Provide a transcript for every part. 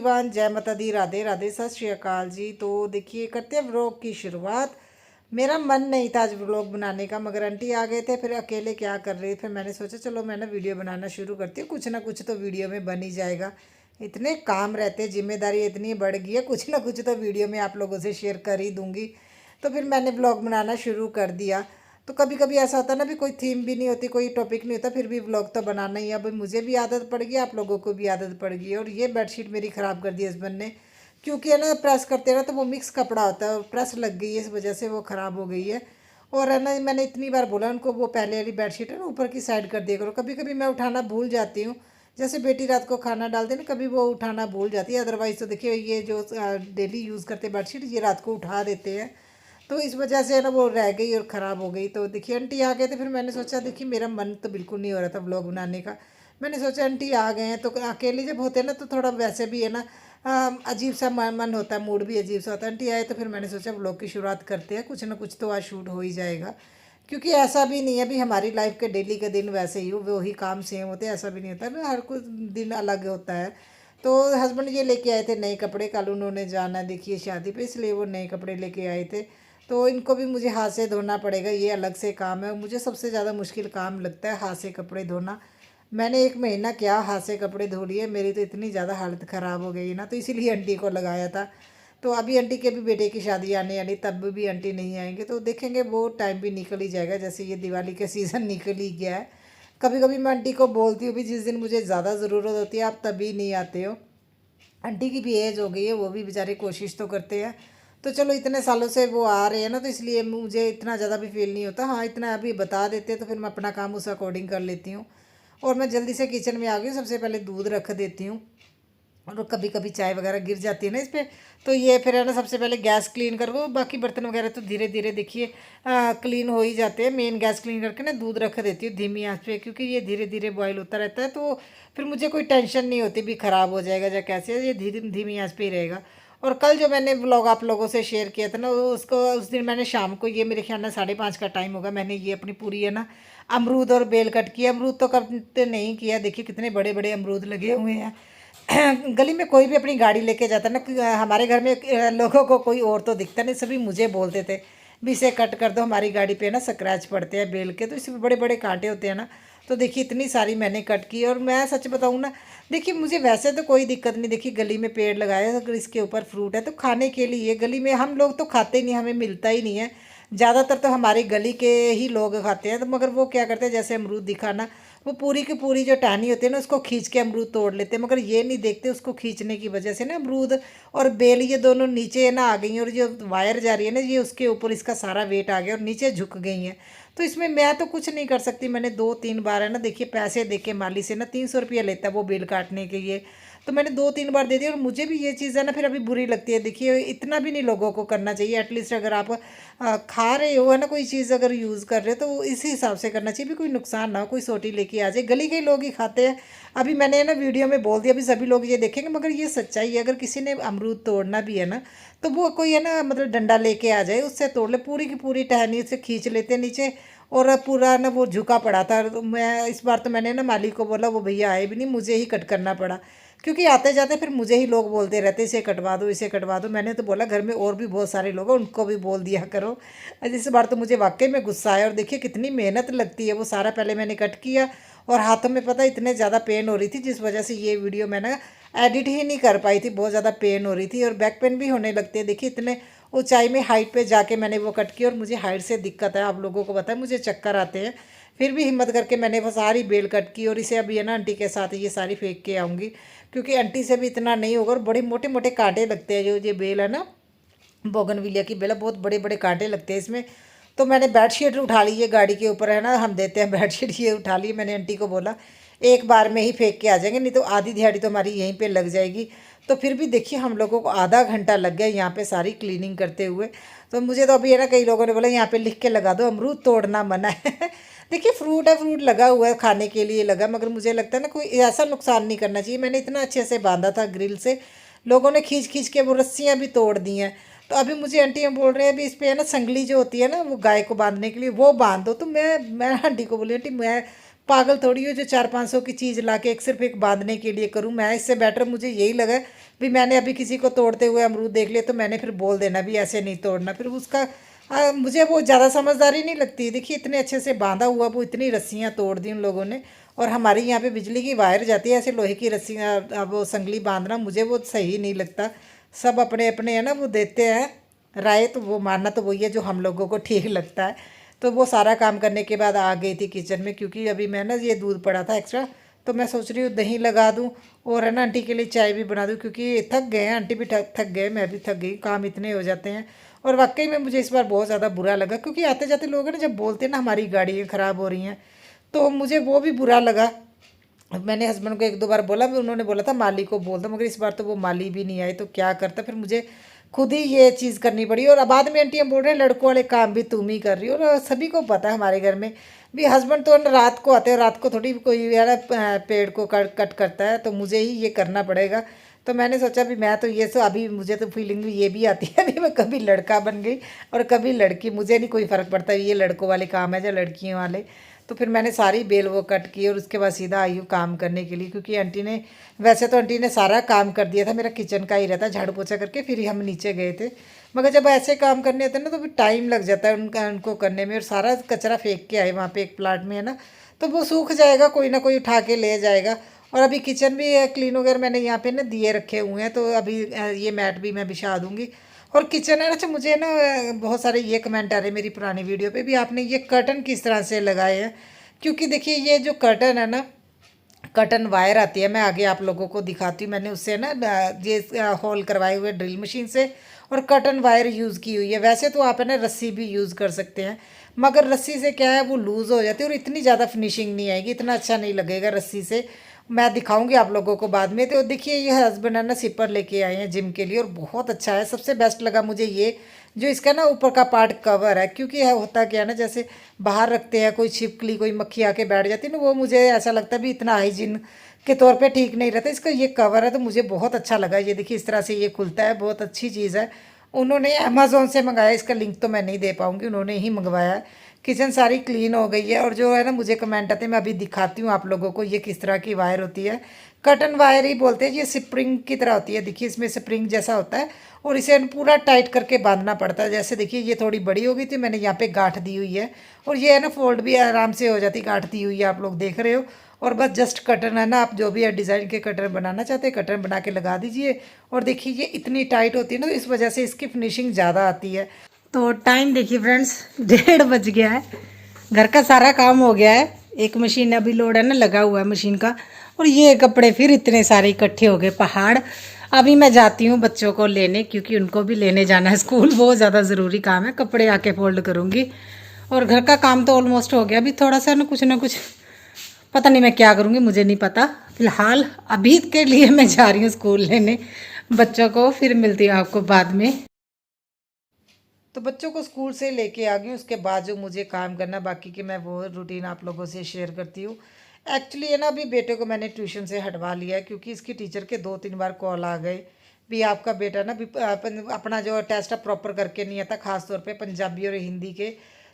Everyone, जय माता दी, राधे राधे, सत श्री अकाल जी। तो देखिए करते हैं व्लॉग की शुरुआत। मेरा मन नहीं था आज व्लॉग बनाने का, मगर आंटी आ गए थे, फिर अकेले क्या कर रहे थे, फिर मैंने सोचा चलो मैं ना वीडियो बनाना शुरू करती हूँ, कुछ ना कुछ तो वीडियो में बन ही जाएगा। इतने काम रहते, जिम्मेदारी इतनी बढ़ गई है, कुछ ना कुछ तो वीडियो में आप लोगों से शेयर कर ही दूँगी। तो फिर मैंने व्लॉग बनाना शुरू कर दिया। तो कभी कभी ऐसा होता है ना, भी कोई थीम भी नहीं होती, कोई टॉपिक नहीं होता, फिर भी व्लॉग तो बनाना ही है। अब मुझे भी आदत पड़ गई, आप लोगों को भी आदत पड़ गई। और ये बेडशीट मेरी ख़राब कर दी हस्बैंड ने, क्योंकि है ना प्रेस करते ना तो वो मिक्स कपड़ा होता है और प्रेस लग गई है, इस वजह से वो ख़राब हो गई है। और है ना, मैंने इतनी बार बोला उनको, वो पहले वाली बेडशीट है ना ऊपर की साइड कर दिया करो। कभी कभी मैं उठाना भूल जाती हूँ, जैसे बेटी रात को खाना डालते ना, कभी वो उठाना भूल जाती है। अदरवाइज़ तो देखिए ये जो डेली यूज़ करते बेडशीट, ये रात को उठा देते हैं। तो इस वजह से ना वो रह गई और ख़राब हो गई। तो देखिए आंटी आ गए थे, फिर मैंने सोचा देखिए मेरा मन तो बिल्कुल नहीं हो रहा था व्लॉग बनाने का। मैंने सोचा आंटी आ गए हैं तो अकेले जब होते हैं ना तो थोड़ा वैसे भी है ना, अजीब सा मन होता है, मूड भी अजीब सा होता है। आंटी आए तो फिर मैंने सोचा व्लॉग की शुरुआत करते हैं, कुछ ना कुछ तो आज शूट हो ही जाएगा। क्योंकि ऐसा भी नहीं है भी हमारी लाइफ के डेली के दिन वैसे ही हो, वही काम सेम होते हैं, ऐसा भी नहीं होता है, हर कुछ दिन अलग होता है। तो हस्बैंड ये लेके आए थे नए कपड़े, कल उन्होंने जाना है देखिए शादी पे, इसलिए वो नए कपड़े लेके आए थे। तो इनको भी मुझे हाथ से धोना पड़ेगा, ये अलग से काम है। मुझे सबसे ज़्यादा मुश्किल काम लगता है हाथ से कपड़े धोना। मैंने एक महीना क्या हाथ से कपड़े धो लिए, मेरी तो इतनी ज़्यादा हालत ख़राब हो गई ना, तो इसीलिए आंटी को लगाया था। तो अभी आंटी के भी बेटे की शादी आने वाली, तब भी आंटी नहीं आएंगे, तो देखेंगे वो टाइम भी निकल ही जाएगा, जैसे ये दिवाली का सीज़न निकल ही गया है। कभी कभी मैं आंटी को बोलती हूँ भी जिस दिन मुझे ज़्यादा ज़रूरत होती है आप तभी नहीं आते हो। आंटी की भी एज हो गई है, वो भी बेचारे कोशिश तो करते हैं। तो चलो इतने सालों से वो आ रहे हैं ना, तो इसलिए मुझे इतना ज़्यादा भी फील नहीं होता। हाँ, इतना अभी बता देते तो फिर मैं अपना काम उस अकॉर्डिंग कर लेती हूँ। और मैं जल्दी से किचन में आ गई हूँ, सबसे पहले दूध रख देती हूँ। और कभी कभी चाय वगैरह गिर जाती है ना इस पर, तो ये फिर है ना सबसे पहले गैस क्लीन करो। बाकी बर्तन वगैरह तो धीरे धीरे देखिए क्लीन हो ही जाते हैं। मेन गैस क्लीन करके ना दूध रख देती हूँ धीमी आंच पे, क्योंकि ये धीरे धीरे बॉयल होता रहता है, तो फिर मुझे कोई टेंशन नहीं होती भी ख़राब हो जाएगा या कैसे, ये धीरे धीमी आंच पे ही रहेगा। और कल जो मैंने व्लॉग आप लोगों से शेयर किया था ना, उसको उस दिन मैंने शाम को, ये मेरे ख्याल में 5:30 का टाइम होगा, मैंने ये अपनी पूरी है ना अमरूद और बेल कट किया। अमरूद तो कट नहीं किया, देखिए कितने बड़े बड़े अमरूद लगे हुए हैं। गली में कोई भी अपनी गाड़ी लेके जाता ना, हमारे घर में लोगों को कोई और तो दिखता नहीं, सभी मुझे बोलते थे भी इसे कट कर दो, हमारी गाड़ी पे ना स्क्रैच पड़ते हैं बेल के, तो इसमें बड़े बड़े कांटे होते हैं ना। तो देखिए इतनी सारी मैंने कट की। और मैं सच बताऊँ ना, देखिए मुझे वैसे तो कोई दिक्कत नहीं, देखिए गली में पेड़ लगाए, अगर इसके ऊपर फ्रूट है तो खाने के लिए, गली में हम लोग तो खाते ही नहीं, हमें मिलता ही नहीं है। ज़्यादातर तो हमारी गली के ही लोग खाते हैं। तो मगर वो क्या करते हैं, जैसे अमरूद दिखा ना, वो पूरी की पूरी जो टहनी होती है ना उसको खींच के अमरूद तोड़ लेते हैं, मगर ये नहीं देखते उसको खींचने की वजह से ना अमरूद और बेल ये दोनों नीचे ना आ गई हैं, और जो वायर जा रही है ना ये उसके ऊपर इसका सारा वेट आ गया और नीचे झुक गई हैं। तो इसमें मैं तो कुछ नहीं कर सकती। मैंने 2-3 बार है ना, देखिए पैसे दे के माली से ना 300 रुपया लेता है वो बेल काटने के लिए, तो मैंने 2-3 बार दे दिया। और मुझे भी ये चीज़ है ना फिर अभी बुरी लगती है। देखिए इतना भी नहीं लोगों को करना चाहिए, एटलीस्ट अगर आप खा रहे हो है ना, कोई चीज़ अगर यूज़ कर रहे हो तो इसी हिसाब से करना चाहिए भी कोई नुकसान ना हो, कोई सोटी लेके आ जाए। गली के लोग ही खाते हैं। अभी मैंने ना वीडियो में बोल दिया, अभी सभी लोग ये देखेंगे, मगर ये सच्चाई है। अगर किसी ने अमरूद तोड़ना भी है ना, तो वो कोई है ना मतलब डंडा लेके आ जाए, उससे तोड़ ले, पूरी की पूरी टहनी से खींच लेते हैं नीचे। और पूरा ना वो झुका पड़ा था। तो मैं इस बार तो मैंने ना मालिक को बोला, वो भैया आए भी नहीं, मुझे ही कट करना पड़ा, क्योंकि आते जाते फिर मुझे ही लोग बोलते रहते इसे कटवा दो, इसे कटवा दो। मैंने तो बोला घर में और भी बहुत सारे लोग हैं, उनको भी बोल दिया करो। इस बार तो मुझे वाकई में गुस्सा आया। और देखिए कितनी मेहनत लगती है, वो सारा पहले मैंने कट किया, और हाथों में पता इतने ज़्यादा पेन हो रही थी, जिस वजह से ये वीडियो मैं ना एडिट ही नहीं कर पाई थी, बहुत ज़्यादा पेन हो रही थी और बैक पेन भी होने लगती है। देखिए इतने ऊंचाई में हाइट पे जाके मैंने वो कट किया, और मुझे हाइट से दिक्कत है, आप लोगों को पता है मुझे चक्कर आते हैं। फिर भी हिम्मत करके मैंने वो सारी बेल कट की, और इसे अभी है ना आंटी के साथ ये सारी फेंक के आऊँगी, क्योंकि आंटी से भी इतना नहीं होगा। और बड़े मोटे मोटे कांटे लगते हैं, जो ये बेल है ना बोगनविलिया की बेल है, बहुत बड़े बड़े कांटे लगते हैं इसमें। तो मैंने बेडशीट उठा ली, ये गाड़ी के ऊपर है ना हम देते हैं बेडशीट, ये उठा ली। मैंने आंटी को बोला एक बार में ही फेंक के आ जाएंगे, नहीं तो आधी दिहाड़ी तो हमारी यहीं पे लग जाएगी। तो फिर भी देखिए हम लोगों को आधा घंटा लग गया यहाँ पे सारी क्लीनिंग करते हुए। तो मुझे तो अभी है ना कई लोगों ने बोला यहाँ पे लिख के लगा दो अमरूद तोड़ना मना है। देखिए फ्रूट है, फ्रूट लगा हुआ है, खाने के लिए लगा, मगर मुझे लगता है ना कोई ऐसा नुकसान नहीं करना चाहिए। मैंने इतना अच्छे से बांधा था ग्रिल से, लोगों ने खींच खींच के वो रस्सियाँ भी तोड़ दी हैं। तो अभी मुझे आंटी हम बोल रहे हैं अभी इस पे है ना संगली जो होती है ना वो गाय को बांधने के लिए वो बांध दो। तो मैं आंटी को बोली आंटी मैं पागल थोड़ी हो जो 400-500 की चीज़ ला के एक सिर्फ एक बांधने के लिए करूँ। मैं इससे बेटर मुझे यही लगा भी मैंने अभी किसी को तोड़ते हुए अमरूद देख लिया तो मैंने फिर बोल देना भी ऐसे नहीं तोड़ना, फिर उसका मुझे वो ज़्यादा समझदारी नहीं लगती। देखिए इतने अच्छे से बांधा हुआ, वो इतनी रस्सियाँ तोड़ दी उन लोगों ने। और हमारे यहाँ पे बिजली की वायर जाती है, ऐसे लोहे की रस्सियाँ वो संगली बांधना मुझे वो सही नहीं लगता। सब अपने अपने है ना वो देते हैं राय, तो वो मानना तो वही है जो हम लोगों को ठीक लगता है। तो वो सारा काम करने के बाद आ गई थी किचन में, क्योंकि अभी मैं ना ये दूध पड़ा था एक्स्ट्रा, तो मैं सोच रही हूँ दही लगा दूँ और है ना आंटी के लिए चाय भी बना दूँ, क्योंकि थक गए हैं, आंटी भी थक गए, मैं भी थक गई, काम इतने हो जाते हैं। और वाकई में मुझे इस बार बहुत ज़्यादा बुरा लगा, क्योंकि आते जाते लोग हैं ना जब बोलते हैं ना हमारी गाड़ियाँ ख़राब हो रही हैं, तो मुझे वो भी बुरा लगा। मैंने हस्बैंड को एक दो बार बोला, उन्होंने बोला था माली को बोल दो, मगर इस बार तो वो माली भी नहीं आई, तो क्या करता, फिर मुझे खुद ही ये चीज़ करनी पड़ी। और अब बाद में आंटी हम बोल रहे हैं लड़कों वाले काम भी तुम ही कर रही हो, और सभी को पता है हमारे घर में भी हस्बैंड तो रात को आते हैं, रात को थोड़ी कोई यार पेड़ को कट करता है, तो मुझे ही ये करना पड़ेगा। तो मैंने सोचा भी मैं तो ये सो अभी मुझे तो फीलिंग भी ये भी आती है अभी मैं कभी लड़का बन गई और कभी लड़की, मुझे नहीं कोई फ़र्क पड़ता ये लड़कों वाले काम है या लड़कियों वाले। तो फिर मैंने सारी बेल वो कट की और उसके बाद सीधा आई हूँ काम करने के लिए, क्योंकि आंटी ने, वैसे तो आंटी ने सारा काम कर दिया था, मेरा किचन का ही रहता झाड़ू पोछा करके फिर ही हम नीचे गए थे। मगर जब ऐसे काम करने होते हैं ना तो फिर टाइम लग जाता है उनको करने में, और सारा कचरा फेंक के आए वहाँ पे एक प्लाट में है ना, तो वो सूख जाएगा, कोई ना कोई उठा के ले जाएगा। और अभी किचन भी क्लीन वगैरह मैंने यहाँ पे ना दिए रखे हुए हैं, तो अभी ये मैट भी मैं बिछा दूँगी। और किचन है ना, अच्छा मुझे ना बहुत सारे ये कमेंट आ रहे हैं मेरी पुरानी वीडियो पे भी, आपने ये कर्टन किस तरह से लगाए हैं। क्योंकि देखिए ये जो कर्टन है ना, कर्टन वायर आती है, मैं आगे आप लोगों को दिखाती हूँ, मैंने उससे ना ये होल करवाए हुए ड्रिल मशीन से, और कर्टन वायर यूज़ की हुई है। वैसे तो आप है ना रस्सी भी यूज़ कर सकते हैं, मगर रस्सी से क्या है वो लूज़ हो जाती है और इतनी ज़्यादा फिनिशिंग नहीं आएगी, इतना अच्छा नहीं लगेगा रस्सी से। मैं दिखाऊंगी आप लोगों को बाद में। तो देखिए ये हस्बैंड है ना सिपर लेके आए हैं जिम के लिए, और बहुत अच्छा है। सबसे बेस्ट लगा मुझे ये जो इसका ना ऊपर का पार्ट कवर है, क्योंकि है होता क्या है ना, जैसे बाहर रखते हैं कोई छिपकली कोई मक्खी आके बैठ जाती है ना, वो मुझे ऐसा लगता है भी इतना हाइजीन के तौर पे ठीक नहीं रहता। इसका ये कवर है तो मुझे बहुत अच्छा लगा। ये देखिए इस तरह से ये खुलता है, बहुत अच्छी चीज़ है। उन्होंने अमेज़ोन से मंगाया, इसका लिंक तो मैं नहीं दे पाऊँगी, उन्होंने ही मंगवाया है। किचन सारी क्लीन हो गई है, और जो है ना मुझे कमेंट आते हैं, मैं अभी दिखाती हूँ आप लोगों को ये किस तरह की वायर होती है। कटन वायर ही बोलते हैं, ये स्प्रिंग की तरह होती है, देखिए इसमें स्प्रिंग जैसा होता है, और इसे पूरा टाइट करके बांधना पड़ता है। जैसे देखिए ये थोड़ी बड़ी हो गई थी, मैंने यहाँ पे गांठ दी हुई है, और ये है ना फोल्ड भी आराम से हो जाती, गांठ दी हुई है आप लोग देख रहे हो। और बस जस्ट कटन है ना, आप जो भी डिज़ाइन के कटर बनाना चाहते हैं कटर बना के लगा दीजिए। और देखिए ये इतनी टाइट होती है ना, तो इस वजह से इसकी फिनिशिंग ज़्यादा आती है। तो टाइम देखिए फ्रेंड्स 1:30 बज गया है, घर का सारा काम हो गया है। एक मशीन अभी लोड है ना लगा हुआ है मशीन का, और ये कपड़े फिर इतने सारे इकट्ठे हो गए पहाड़। अभी मैं जाती हूँ बच्चों को लेने, क्योंकि उनको भी लेने जाना है स्कूल, बहुत ज़्यादा ज़रूरी काम है। कपड़े आके फोल्ड करूँगी, और घर का काम तो ऑलमोस्ट हो गया। अभी थोड़ा सा ना कुछ पता नहीं मैं क्या करूँगी, मुझे नहीं पता। फिलहाल अभी के लिए मैं जा रही हूँ स्कूल लेने बच्चों को, फिर मिलती हूँ आपको बाद में। तो बच्चों को स्कूल से लेके आ गई हूँ, उसके बाद जो मुझे काम करना बाकी के मैं वो रूटीन आप लोगों से शेयर करती हूँ। एक्चुअली है ना अभी बेटे को मैंने ट्यूशन से हटवा लिया है, क्योंकि इसकी टीचर के 2-3 बार कॉल आ गए भी आपका बेटा ना भी अपना जो टेस्ट है प्रॉपर करके नहीं आता, खासतौर पे पंजाबी और हिंदी के,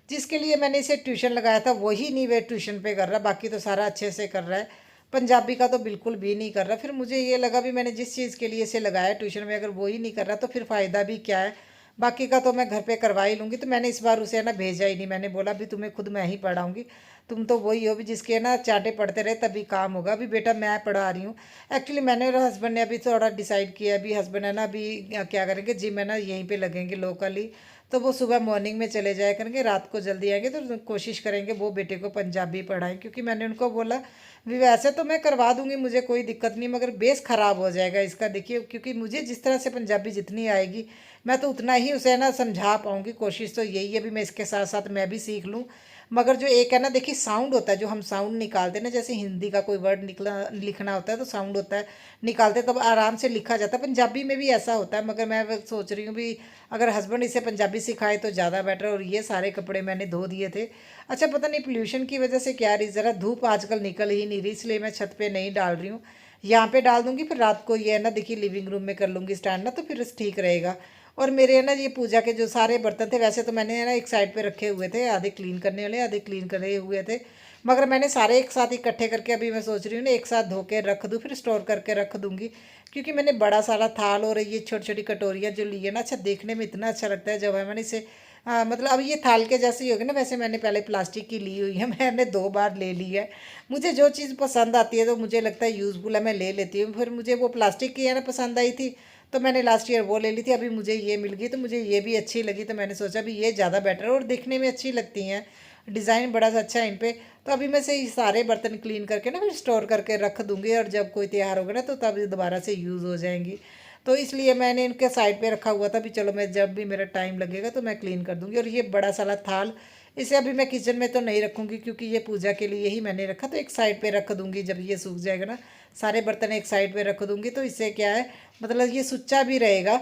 जिसके लिए मैंने इसे ट्यूशन लगाया था वही नहीं वे ट्यूशन पे कर रहा, बाकी तो सारा अच्छे से कर रहा है। पंजाबी का तो बिल्कुल भी नहीं कर रहा। फिर मुझे ये लगा भी मैंने जिस चीज़ के लिए इसे लगाया ट्यूशन में, अगर वही नहीं कर रहा तो फिर फ़ायदा भी क्या है। बाकी का तो मैं घर पे करवा ही लूँगी। तो मैंने इस बार उसे ना भेजा ही नहीं, मैंने बोला भी तुम्हें खुद मैं ही पढ़ाऊँगी, तुम तो वही हो भी जिसके ना चांटे पढ़ते रहे तभी काम होगा। अभी बेटा मैं पढ़ा रही हूँ। एक्चुअली मैंने और हस्बैंड ने अभी थोड़ा डिसाइड किया है, अभी हस्बैंड है ना अभी क्या करेंगे, जिम है ना यहीं पे लगेंगे लोकली, तो वो सुबह मॉर्निंग में चले जाया करेंगे, रात को जल्दी आएंगे, तो कोशिश करेंगे वो बेटे को पंजाबी पढ़ाएं। क्योंकि मैंने उनको बोला भी वैसे तो मैं करवा दूंगी, मुझे कोई दिक्कत नहीं, मगर बेस ख़राब हो जाएगा इसका। देखिए क्योंकि मुझे जिस तरह से पंजाबी जितनी आएगी मैं तो उतना ही उसे ना समझा पाऊँगी। कोशिश तो यही है भी मैं इसके साथ साथ मैं भी सीख लूँ। मगर जो एक है ना देखिए साउंड होता है, जो हम साउंड निकालते हैं ना, जैसे हिंदी का कोई वर्ड निकला लिखना होता है तो साउंड होता है, निकालते तब आराम से लिखा जाता है। पंजाबी में भी ऐसा होता है, मगर मैं सोच रही हूँ भी अगर हस्बैंड इसे पंजाबी सिखाए तो ज़्यादा बेटर। और ये सारे कपड़े मैंने धो दिए थे। अच्छा पता नहीं पोल्यूशन की वजह से क्या रही, ज़रा धूप आजकल निकल ही नहीं रही, इसलिए मैं छत पे नहीं डाल रही हूँ, यहाँ पे डाल दूँगी। फिर रात को ये है ना देखिए लिविंग रूम में कर लूँगी स्टैंड ना, तो फिर ठीक रहेगा। और मेरे है ना ये पूजा के जो सारे बर्तन थे, वैसे तो मैंने है ना एक साइड पे रखे हुए थे, आधे क्लीन करने वाले आधे क्लीन करे हुए थे, मगर मैंने सारे एक साथ इकट्ठे करके अभी मैं सोच रही हूँ ना एक साथ धो के रख दूँ, फिर स्टोर करके रख दूँगी। क्योंकि मैंने बड़ा सारा थाल और ये छोटी छोटी कटोरियाँ जो ली है ना, अच्छा देखने में इतना अच्छा लगता है जब है मैंने इसे मतलब अब ये थाल के जैसे ही होगी ना, वैसे मैंने पहले प्लास्टिक की ली हुई है, मैंने 2 बार ले ली है। मुझे जो चीज़ पसंद आती है तो मुझे लगता है यूज़फुल है, मैं ले लेती हूँ। फिर मुझे वो प्लास्टिक की है ना पसंद आई थी, तो मैंने लास्ट ईयर वो ले ली थी। अभी मुझे ये मिल गई तो मुझे ये भी अच्छी लगी, तो मैंने सोचा भी ये ज़्यादा बेटर है और दिखने में अच्छी लगती हैं, डिज़ाइन बड़ा सा अच्छा है इन पे। तो अभी मैं से ये सारे बर्तन क्लीन करके ना फिर स्टोर करके रख दूँगी, और जब कोई त्योहार होगा ना तो तब दोबारा से यूज़ हो जाएंगी। तो इसलिए मैंने इनके साइड पे रखा हुआ था भी चलो मैं जब भी मेरा टाइम लगेगा तो मैं क्लीन कर दूँगी। और ये बड़ा सारा थाल, इसे अभी मैं किचन में तो नहीं रखूँगी क्योंकि ये पूजा के लिए ही मैंने रखा, तो एक साइड पे रख दूँगी। जब ये सूख जाएगा ना, सारे बर्तन एक साइड पे रख दूँगी, तो इससे क्या है मतलब ये सुच्चा भी रहेगा,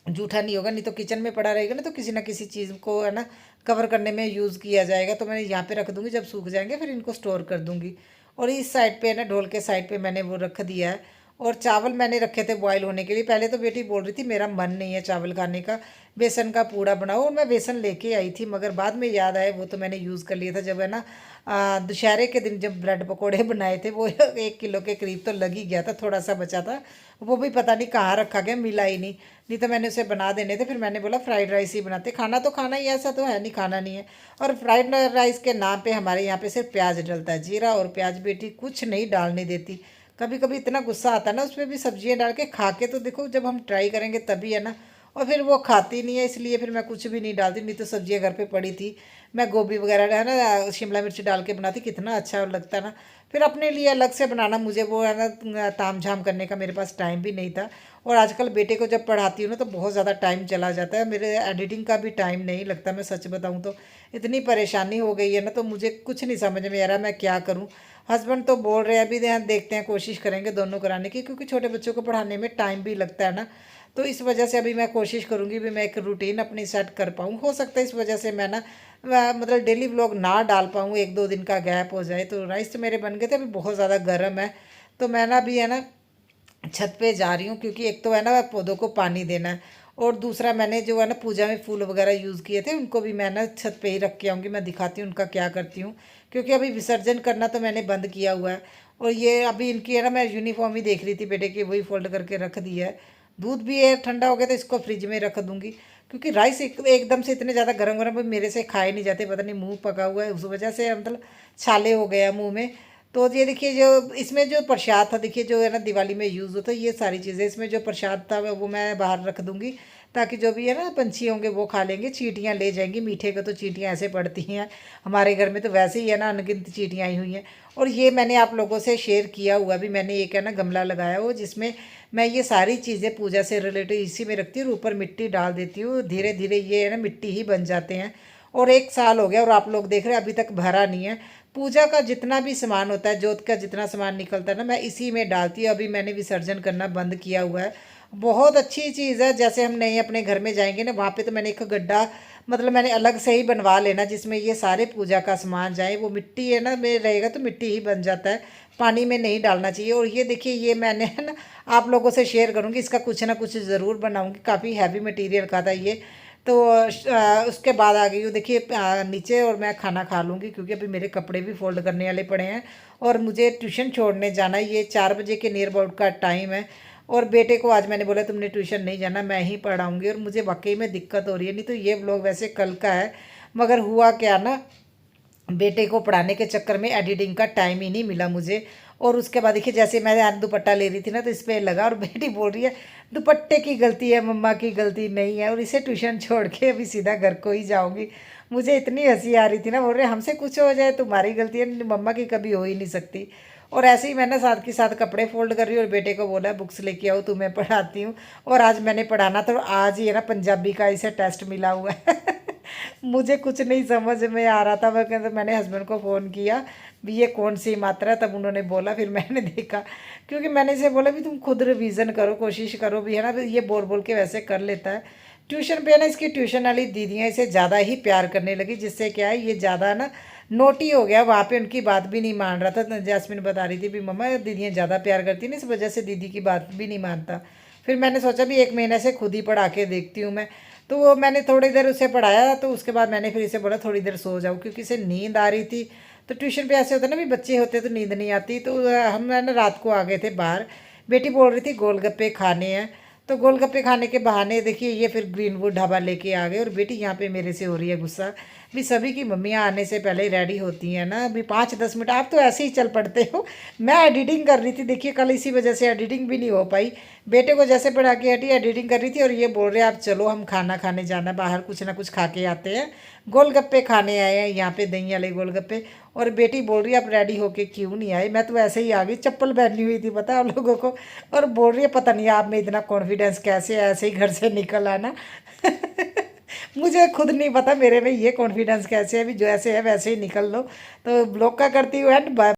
जूठा नहीं होगा। नहीं तो किचन में पड़ा रहेगा ना तो किसी ना किसी चीज़ को है ना कवर करने में यूज़ किया जाएगा। तो मैंने यहाँ पे रख दूँगी, जब सूख जाएंगे फिर इनको स्टोर कर दूँगी। और इस साइड पे है ना ढोल के साइड पे मैंने वो रख दिया है। और चावल मैंने रखे थे बॉईल होने के लिए। पहले तो बेटी बोल रही थी मेरा मन नहीं है चावल खाने का, बेसन का पूड़ा बनाओ, और मैं बेसन लेके आई थी, मगर बाद में याद आया वो तो मैंने यूज़ कर लिया था जब है ना दशहरे के दिन जब ब्रेड पकोड़े बनाए थे, वो 1 किलो के करीब तो लग ही गया था, थोड़ा सा बचा था, वो भी पता नहीं कहाँ रखा गया, मिला ही नहीं। नहीं तो मैंने उसे बना देने थे। फिर मैंने बोला फ्राइड राइस ही बनाते, खाना तो खाना ही, ऐसा तो है नहीं खाना नहीं है। और फ्राइड राइस के नाम पे हमारे यहाँ पे सिर्फ प्याज डलता है, जीरा और प्याज, बेटी कुछ नहीं डालने देती। कभी कभी इतना गुस्सा आता है ना, उसमें भी सब्जियां डाल के खा के तो देखो, जब हम ट्राई करेंगे तभी है ना। और फिर वो खाती नहीं है, इसलिए फिर मैं कुछ भी नहीं डालती। नहीं तो सब्जियां घर पे पड़ी थी, मैं गोभी वगैरह है ना शिमला मिर्च डाल के बनाती, कितना अच्छा लगता है ना। फिर अपने लिए अलग से बनाना, मुझे वो है ना ताम झाम करने का मेरे पास टाइम भी नहीं था। और आजकल बेटे को जब पढ़ाती हूँ ना तो बहुत ज़्यादा टाइम चला जाता है, मेरे एडिटिंग का भी टाइम नहीं लगता। मैं सच बताऊँ तो इतनी परेशानी हो गई है ना, तो मुझे कुछ नहीं समझ में आ रहा मैं क्या करूँ। हस्बैंड तो बोल रहे हैं अभी देखते हैं, कोशिश करेंगे दोनों कराने की, क्योंकि छोटे बच्चों को पढ़ाने में टाइम भी लगता है ना। तो इस वजह से अभी मैं कोशिश करूँगी भी मैं एक रूटीन अपनी सेट कर पाऊँ। हो सकता है इस वजह से मैं ना मतलब डेली व्लॉग ना डाल पाऊँ, 1-2 दिन का गैप हो जाए। तो राइस तो मेरे बन गए थे, अभी बहुत ज़्यादा गर्म है। तो मैं ना अभी है ना छत पे जा रही हूँ, क्योंकि एक तो है ना पौधों को पानी देना है, और दूसरा मैंने जो है ना पूजा में फूल वगैरह यूज़ किए थे उनको भी मैं ना छत पे ही रख के आऊँगी। मैं दिखाती हूँ उनका क्या करती हूँ, क्योंकि अभी विसर्जन करना तो मैंने बंद किया हुआ है। और ये अभी इनकी है ना, मैं यूनिफॉर्म ही देख रही थी बेटे की, वही फोल्ड करके रख दिया है। दूध भी है ठंडा हो गया तो इसको फ्रिज में रख दूँगी, क्योंकि राइस एकदम से इतने ज़्यादा गर्म गर्म मेरे से खाए नहीं जाते, पता नहीं मुँह पका हुआ है उस वजह से, मतलब छाले हो गया मुँह में। तो ये देखिए जो इसमें जो प्रसाद था, देखिए जो है ना दिवाली में यूज़ होता है ये सारी चीज़ें, इसमें जो प्रसाद था वो मैं बाहर रख दूँगी, ताकि जो भी है ना पंछी होंगे वो खा लेंगे, चींटियाँ ले जाएंगी। मीठे को तो चींटियाँ ऐसे पड़ती हैं, हमारे घर में तो वैसे ही है ना अनगिनत चींटियाँ आई हुई हैं। और ये मैंने आप लोगों से शेयर किया हुआ भी, मैंने एक है ना गमला लगाया हो जिसमें मैं ये सारी चीज़ें पूजा से रिलेटेड इसी में रखती हूँ, और ऊपर मिट्टी डाल देती हूँ। धीरे धीरे ये है ना मिट्टी ही बन जाते हैं। और 1 साल हो गया और आप लोग देख रहे हैं अभी तक भरा नहीं है। पूजा का जितना भी सामान होता है, जोत का जितना सामान निकलता है ना, मैं इसी में डालती हूँ। अभी मैंने विसर्जन करना बंद किया हुआ है। बहुत अच्छी चीज़ है, जैसे हम नए अपने घर में जाएंगे ना, वहाँ पे तो मैंने एक गड्ढा मतलब मैंने अलग से ही बनवा लेना, जिसमें ये सारे पूजा का सामान जाए। वो मिट्टी है ना में रहेगा तो मिट्टी ही बन जाता है, पानी में नहीं डालना चाहिए। और ये देखिए ये मैंने है ना आप लोगों से शेयर करूँगी, इसका कुछ ना कुछ ज़रूर बनाऊँगी। काफ़ी हैवी मटेरियल का था ये। तो उसके बाद आ गई हूँ देखिए नीचे, और मैं खाना खा लूँगी क्योंकि अभी मेरे कपड़े भी फोल्ड करने वाले पड़े हैं, और मुझे ट्यूशन छोड़ने जाना है। ये 4 बजे के नियर अबाउट का टाइम है। और बेटे को आज मैंने बोला तुमने ट्यूशन नहीं जाना, मैं ही पढ़ाऊँगी। और मुझे वाकई में दिक्कत हो रही है, नहीं तो ये व्लॉग वैसे कल का है, मगर हुआ क्या ना, बेटे को पढ़ाने के चक्कर में एडिटिंग का टाइम ही नहीं मिला मुझे। और उसके बाद देखिए जैसे मैं आज दुपट्टा ले रही थी ना तो इस पर लगा, और बेटी बोल रही है दुपट्टे की गलती है, मम्मा की गलती नहीं है। और इसे ट्यूशन छोड़ के अभी सीधा घर को ही जाऊंगी। मुझे इतनी हंसी आ रही थी ना, बोल रहे हमसे कुछ हो जाए तुम्हारी गलती है, मम्मा की कभी हो ही नहीं सकती। और ऐसे ही मैंने साथ के साथ कपड़े फोल्ड कर रही हूँ, और बेटे को बोला बुक्स लेके आओ तुम्हें पढ़ाती हूँ। और आज मैंने पढ़ाना, तो आज ही है ना पंजाबी का इसे टेस्ट मिला हुआ है। मुझे कुछ नहीं समझ में आ रहा था, मैं कहते मैंने हस्बैंड को फ़ोन किया भी ये कौन सी मात्रा है, तब उन्होंने बोला। फिर मैंने देखा, क्योंकि मैंने इसे बोला भी तुम खुद रिवीजन करो, कोशिश करो भी है ना, ये बोल बोल के वैसे कर लेता है। ट्यूशन पे ना इसकी ट्यूशन वाली दीदियाँ इसे ज़्यादा ही प्यार करने लगी, जिससे क्या है ये ज़्यादा ना नोटी हो गया। वहाँ पे उनकी बात भी नहीं मान रहा था, तो जैस्मिन बता रही थी भी मम्मा दीदियाँ ज़्यादा प्यार करती हैं, इस वजह से दीदी की बात भी नहीं मानता। फिर मैंने सोचा भी 1 महीने से खुद ही पढ़ा के देखती हूँ मैं। तो वो मैंने थोड़ी देर उसे पढ़ाया, तो उसके बाद मैंने फिर इसे बोला थोड़ी देर सो जाओ, क्योंकि इसे नींद आ रही थी। तो ट्यूशन पे ऐसे होता है ना, भी बच्चे होते तो नींद नहीं आती, तो हम है ना रात को आ गए थे बाहर। बेटी बोल रही थी गोलगप्पे खाने हैं, तो गोलगप्पे खाने के बहाने देखिए ये फिर ग्रीनवुड ढाबा लेके आ गए। और बेटी यहाँ पे मेरे से हो रही है गुस्सा, भी सभी की मम्मियाँ आने से पहले ही रेडी होती हैं ना, अभी 5-10 मिनट आप तो ऐसे ही चल पड़ते हो। मैं एडिटिंग कर रही थी, देखिए कल इसी वजह से एडिटिंग भी नहीं हो पाई। बेटे को जैसे पढ़ा के हटी एडिटिंग कर रही थी, और ये बोल रहे आप चलो हम खाना खाने जाना है, बाहर कुछ ना कुछ खा के आते हैं, गोलगप्पे खाने आए हैं यहाँ पे, दही वाले गोलगप्पे। और बेटी बोल रही है आप रेडी होके क्यों नहीं आए, मैं तो ऐसे ही आ गई, चप्पल पहनी हुई थी पता है आप लोगों को। और बोल रही है पता नहीं आप में इतना कॉन्फिडेंस कैसे है, ऐसे ही घर से निकल आना। मुझे खुद नहीं पता मेरे में ये कॉन्फिडेंस कैसे है, भी जो ऐसे है वैसे ही निकल लो। तो ब्लॉग का करती हूँ एंड बाय।